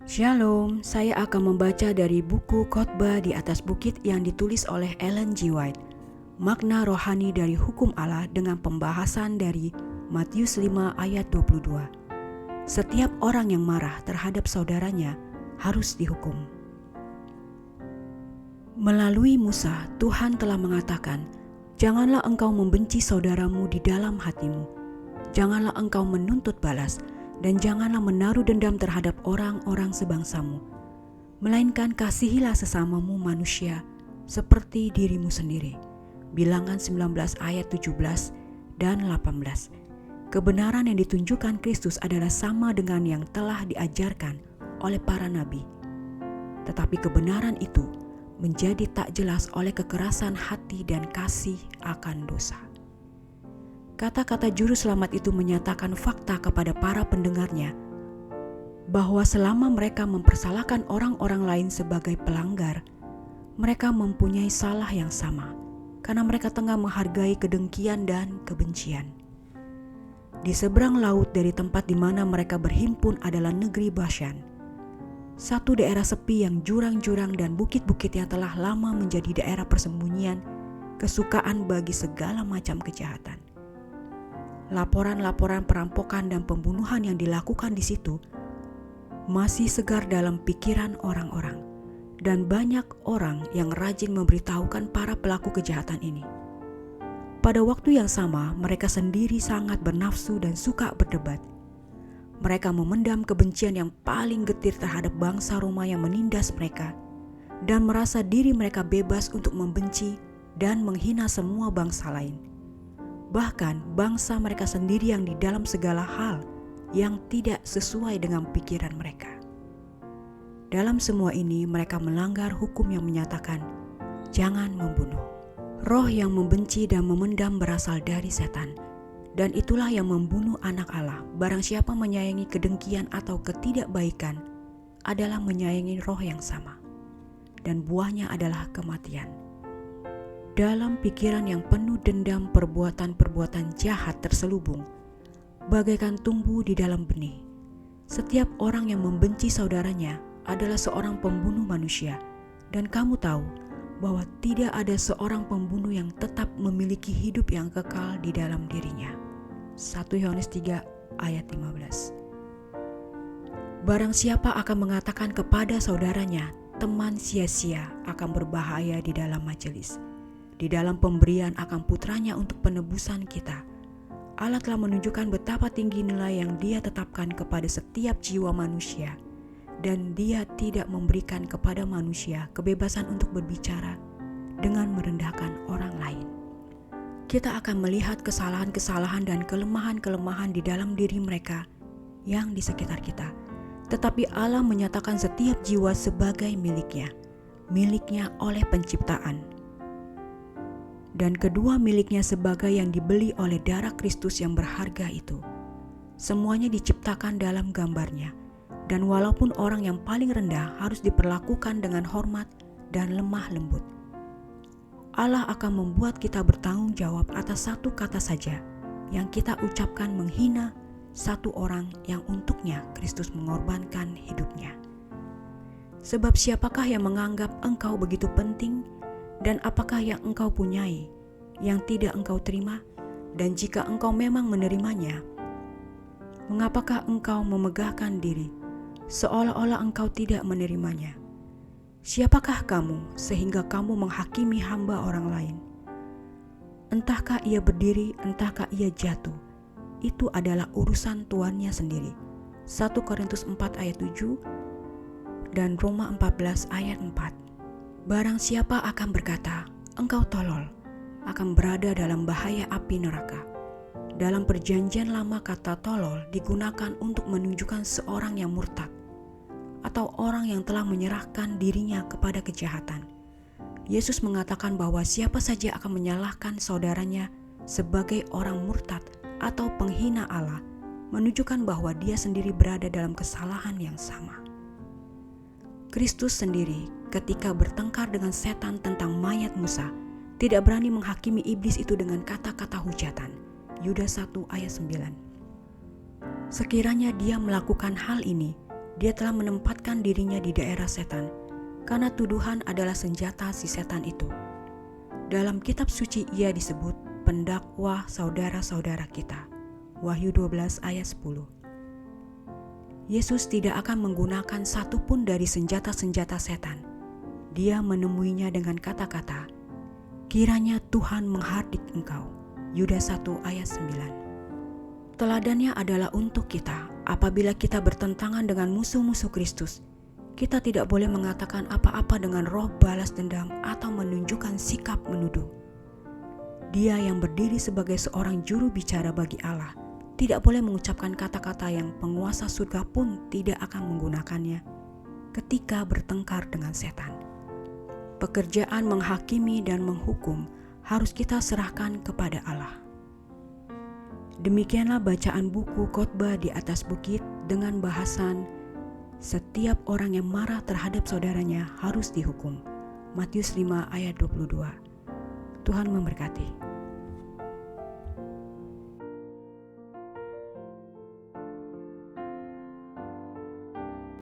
Shalom, saya akan membaca dari buku Khotbah di atas Bukit yang ditulis oleh Ellen G. White. Makna rohani dari hukum Allah dengan pembahasan dari Matius 5 ayat 22. Setiap orang yang marah terhadap saudaranya harus dihukum. Melalui Musa, Tuhan telah mengatakan, "Janganlah engkau membenci saudaramu di dalam hatimu. Janganlah engkau menuntut balas, dan janganlah menaruh dendam terhadap orang-orang sebangsamu. Melainkan kasihilah sesamamu manusia seperti dirimu sendiri." Bilangan 19 ayat 17 dan 18. Kebenaran yang ditunjukkan Kristus adalah sama dengan yang telah diajarkan oleh para nabi. Tetapi kebenaran itu menjadi tak jelas oleh kekerasan hati dan kasih akan dosa. Kata-kata juru selamat itu menyatakan fakta kepada para pendengarnya bahwa selama mereka mempersalahkan orang-orang lain sebagai pelanggar, mereka mempunyai salah yang sama karena mereka tengah menghargai kedengkian dan kebencian. Di seberang laut dari tempat di mana mereka berhimpun adalah negeri Bashan, satu daerah sepi yang jurang-jurang dan bukit-bukitnya telah lama menjadi daerah persembunyian kesukaan bagi segala macam kejahatan. Laporan-laporan perampokan dan pembunuhan yang dilakukan di situ masih segar dalam pikiran orang-orang, dan banyak orang yang rajin memberitahukan para pelaku kejahatan ini. Pada waktu yang sama, mereka sendiri sangat bernafsu dan suka berdebat. Mereka memendam kebencian yang paling getir terhadap bangsa Roma yang menindas mereka, dan merasa diri mereka bebas untuk membenci dan menghina semua bangsa lain. Bahkan bangsa mereka sendiri yang di dalam segala hal yang tidak sesuai dengan pikiran mereka. Dalam semua ini mereka melanggar hukum yang menyatakan, "Jangan membunuh." Roh yang membenci dan memendam berasal dari setan, dan itulah yang membunuh anak Allah. Barang siapa menyayangi kedengkian atau ketidakbaikan adalah menyayangi roh yang sama, dan buahnya adalah kematian. Dalam pikiran yang penuh dendam, perbuatan-perbuatan jahat terselubung, bagaikan tumbuh di dalam benih. Setiap orang yang membenci saudaranya adalah seorang pembunuh manusia, dan kamu tahu bahwa tidak ada seorang pembunuh yang tetap memiliki hidup yang kekal di dalam dirinya. 1 Yohanes 3 ayat 15. Barang siapa akan mengatakan kepada saudaranya, "Teman sia-sia," akan berbahaya di dalam majelis. Di dalam pemberian akan putranya untuk penebusan kita, Allah telah menunjukkan betapa tinggi nilai yang Dia tetapkan kepada setiap jiwa manusia, dan Dia tidak memberikan kepada manusia kebebasan untuk berbicara dengan merendahkan orang lain. Kita akan melihat kesalahan-kesalahan dan kelemahan-kelemahan di dalam diri mereka yang di sekitar kita, tetapi Allah menyatakan setiap jiwa sebagai miliknya oleh penciptaan, dan kedua miliknya sebagai yang dibeli oleh darah Kristus yang berharga itu. Semuanya diciptakan dalam gambarnya, dan walaupun orang yang paling rendah harus diperlakukan dengan hormat dan lemah lembut, Allah akan membuat kita bertanggung jawab atas satu kata saja yang kita ucapkan menghina satu orang yang untuknya Kristus mengorbankan hidupnya. Sebab siapakah yang menganggap engkau begitu penting, dan apakah yang engkau punyai yang tidak engkau terima? Dan jika engkau memang menerimanya, mengapakah engkau memegahkan diri seolah-olah engkau tidak menerimanya? Siapakah kamu sehingga kamu menghakimi hamba orang lain? Entahkah ia berdiri, entahkah ia jatuh, itu adalah urusan tuannya sendiri. 1 Korintus 4 ayat 7 dan Roma 14 ayat 4. Barang siapa akan berkata, "Engkau tolol," akan berada dalam bahaya api neraka. Dalam perjanjian lama kata tolol digunakan untuk menunjukkan seorang yang murtad atau orang yang telah menyerahkan dirinya kepada kejahatan. Yesus mengatakan bahwa siapa saja akan menyalahkan saudaranya sebagai orang murtad atau penghina Allah, menunjukkan bahwa dia sendiri berada dalam kesalahan yang sama. Kristus sendiri ketika bertengkar dengan setan tentang mayat Musa, tidak berani menghakimi iblis itu dengan kata-kata hujatan. Yudas 1 ayat 9. Sekiranya dia melakukan hal ini, Dia telah menempatkan dirinya di daerah setan, karena tuduhan adalah senjata si setan itu. Dalam kitab suci ia disebut pendakwa saudara-saudara kita. Wahyu 12 ayat 10. Yesus tidak akan menggunakan satupun dari senjata-senjata setan. Dia menemuinya dengan kata-kata, "Kiranya Tuhan menghardik engkau." Yudas 1 ayat 9. Teladannya adalah untuk kita. Apabila kita bertentangan dengan musuh-musuh Kristus, kita tidak boleh mengatakan apa-apa dengan roh balas dendam atau menunjukkan sikap menuduh. Dia yang berdiri sebagai seorang juru bicara bagi Allah tidak boleh mengucapkan kata-kata yang penguasa surga pun tidak akan menggunakannya ketika bertengkar dengan setan. Pekerjaan menghakimi dan menghukum harus kita serahkan kepada Allah. Demikianlah bacaan buku Khotbah di atas bukit dengan bahasan setiap orang yang marah terhadap saudaranya harus dihukum. Matius 5 ayat 22. Tuhan memberkati.